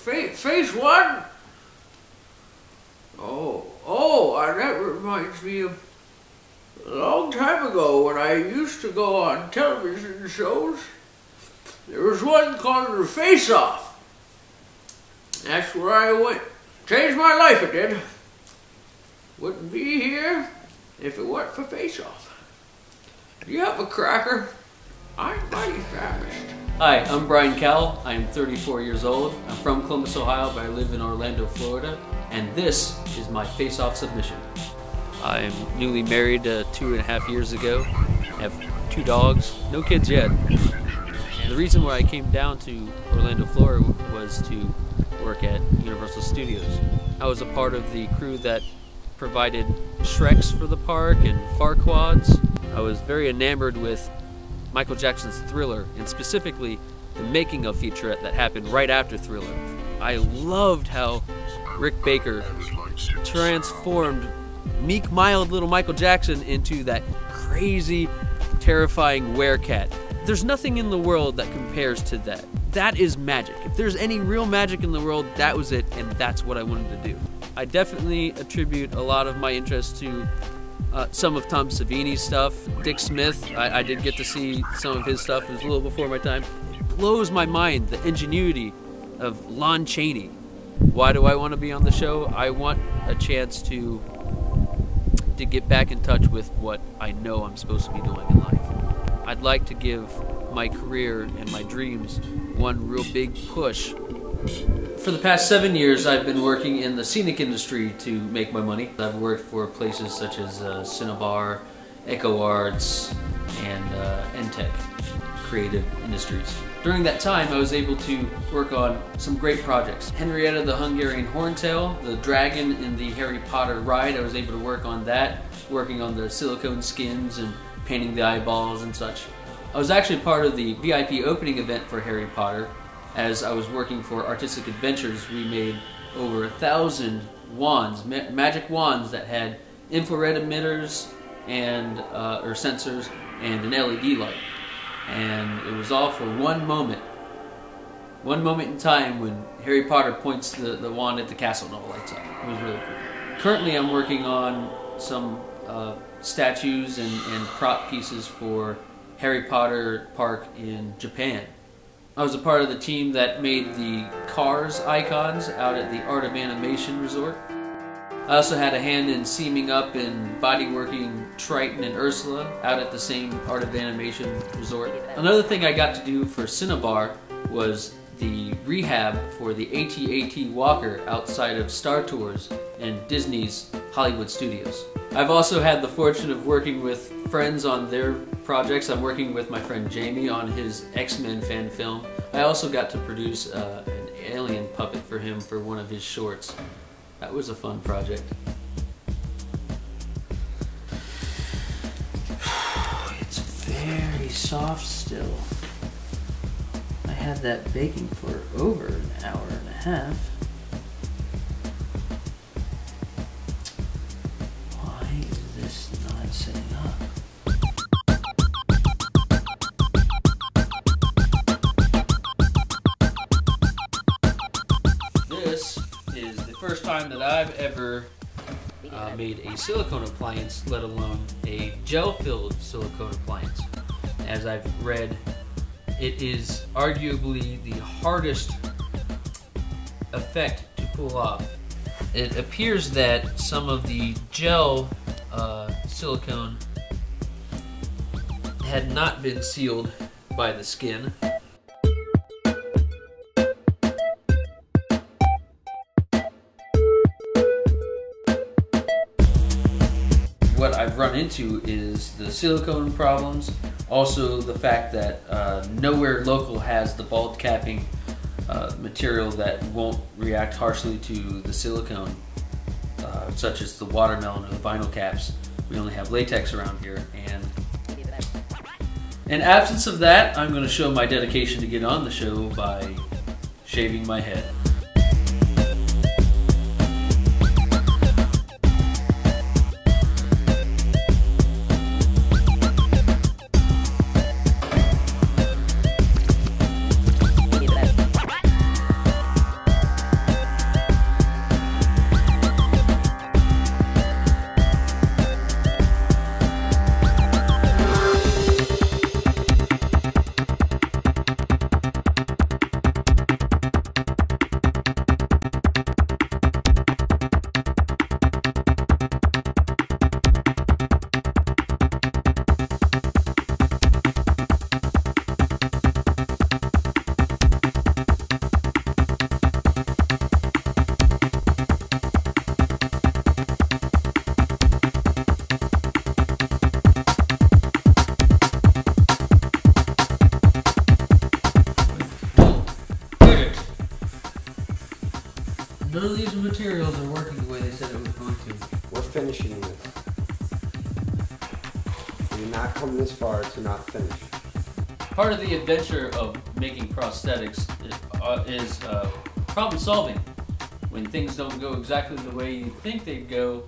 Phase one? That reminds me of a long time ago when I used to go on television shows. There was one called The Face Off. That's where I went. Changed my life, it did. Wouldn't be here if it weren't for Face Off. Do you have a cracker? I'm mighty famished. Hi, I'm B.Cowell. I'm 34 years old. I'm from Columbus, Ohio, but I live in Orlando, Florida. And this is my face-off submission. I'm newly married 2.5 years ago. I have 2 dogs, no kids yet. And the reason why I came down to Orlando, Florida was to work at Universal Studios. I was a part of the crew that provided Shreks for the park and Farquads. I was very enamored with Michael Jackson's Thriller, and specifically the making of featurette that happened right after Thriller. I loved how Rick Baker transformed meek, mild little Michael Jackson into that crazy, terrifying werecat. There's nothing in the world that compares to that. That is magic. If there's any real magic in the world, that was it, and that's what I wanted to do. I definitely attribute a lot of my interest to some of Tom Savini's stuff. Dick Smith, I did get to see some of his stuff. It was a little before my time. It blows my mind, the ingenuity of Lon Chaney. Why do I want to be on the show? I want a chance to get back in touch with what I know I'm supposed to be doing in life. I'd like to give my career and my dreams one real big push. For the past 7 years, I've been working in the scenic industry to make my money. I've worked for places such as Cinnabar, Echo Arts, and Entech, Creative Industries. During that time, I was able to work on some great projects. Henrietta the Hungarian Horntail, the dragon in the Harry Potter ride, I was able to work on that, working on the silicone skins and painting the eyeballs and such. I was actually part of the VIP opening event for Harry Potter. As I was working for Artistic Adventures, we made over 1,000 wands, magic wands that had infrared emitters and or sensors and an LED light. And it was all for one moment in time when Harry Potter points the wand at the castle and all lights up. It was really cool. Currently I'm working on some statues and prop pieces for Harry Potter Park in Japan. I was a part of the team that made the Cars icons out at the Art of Animation Resort. I also had a hand in seaming up and bodyworking Triton and Ursula out at the same Art of Animation Resort. Another thing I got to do for Cinnabar was the rehab for the AT-AT Walker outside of Star Tours and Disney's Hollywood Studios. I've also had the fortune of working with friends on their projects. I'm working with my friend Jamie on his X-Men fan film. I also got to produce an alien puppet for him for one of his shorts. That was a fun project. It's very soft still. I had that baking for over an hour and a half. Why is this not setting up? This is the first time that I've ever made a silicone appliance, let alone a gel-filled silicone appliance. As I've read, it is arguably the hardest effect to pull off. It appears that some of the gel silicone had not been sealed by the skin. What I've run into is the silicone problems, also the fact that nowhere local has the bulk capping material that won't react harshly to the silicone, such as the watermelon or the vinyl caps. We only have latex around here, and in absence of that, I'm going to show my dedication to get on the show by shaving my head. None of these materials are working the way they said it was going to. We're finishing this. We did not come this far to not finish. Part of the adventure of making prosthetics is problem solving. When things don't go exactly the way you think they'd go,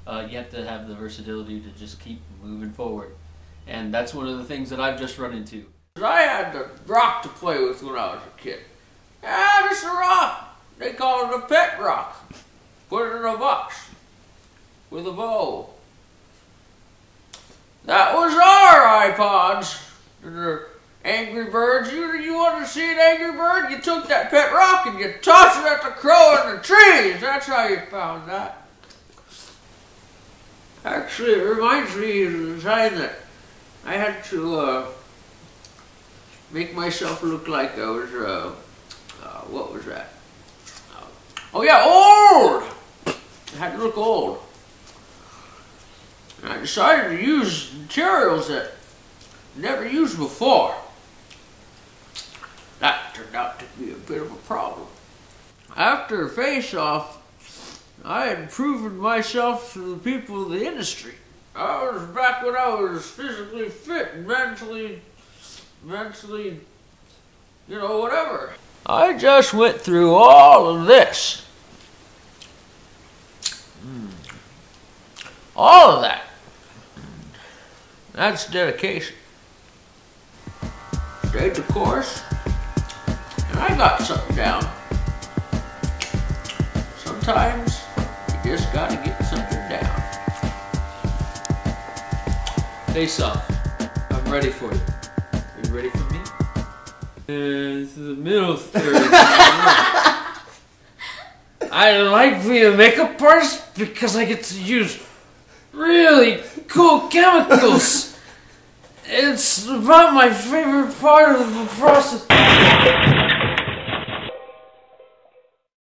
you have to have the versatility to just keep moving forward. And that's one of the things that I've just run into. I had the rock to play with when I was a kid. Yeah, just a rock. They call it a pet rock. Put it in a box with a bow. That was our iPods. They're Angry Birds. You want to see an Angry Bird? You took that pet rock and you tossed it at the crow in the trees. That's how you found that. Actually, it reminds me of the time that I had to make myself look like I was, what was that? Oh yeah, old! I had to look old. And I decided to use materials that I never used before. That turned out to be a bit of a problem. After Face Off, I had proven myself to the people of the industry. I was back when I was physically fit, mentally, you know, whatever. I just went through all of this. All of that. That's dedication. Stayed the course, and I got something down. Sometimes you just gotta get something down. Face Off. I'm ready for you. Are you ready for me? This is the middle third. I like being a makeup artist because I get to use really cool chemicals. It's about my favorite part of the process.